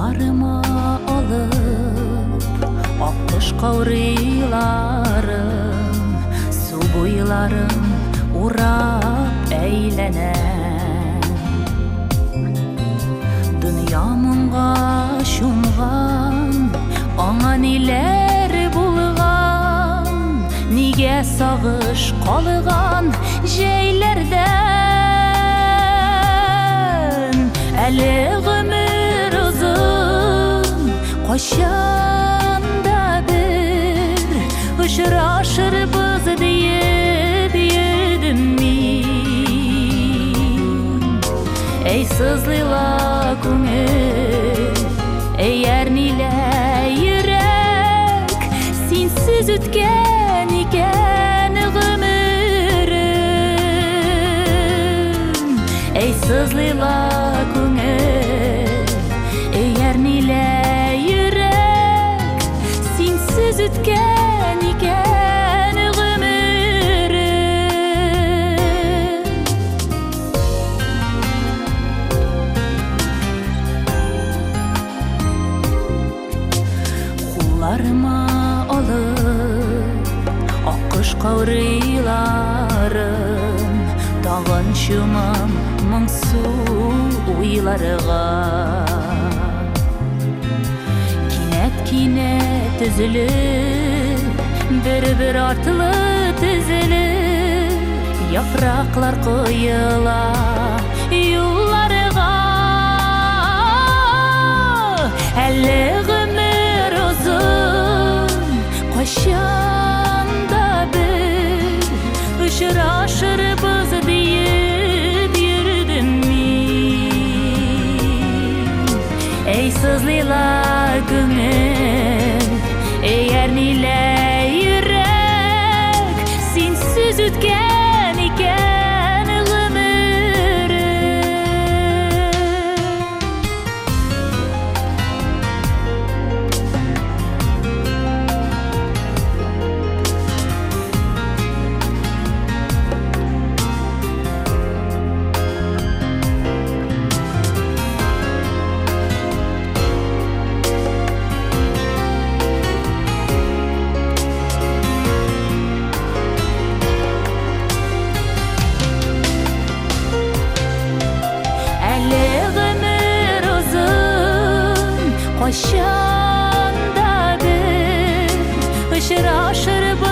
Kollarıma alıp akkuş kavrilarım, su boylarım urap eğlenem. Dünyamınga şumgan, аңа нилер булган, нигә сагыш калган җәйләрдән. Әле гомер узын, кайчан да бер очрашырбыз диеп йөрдем мин. Эй сызлыйла күңел, eğer nile yürek, sinsiz ütken iken ömürüm. Ey sızlıyla күңел, eğer nile yürek, sinsiz ütken iken ömürüm. Kollarıma alıp akkuş kavrilarım, tağın şumam моңсу уйларга. Кинәт өзелеп, бер артлы тезелеп, яфраклар коела юлларга. Әле гомер узын, кайчан да бер очрашырбыз диеп йөрдем мин. Ey sızlıyla күңел, eğer nile yürek, sinsiz ütken iken ömürüm. Кайчан да бер очрашырбыз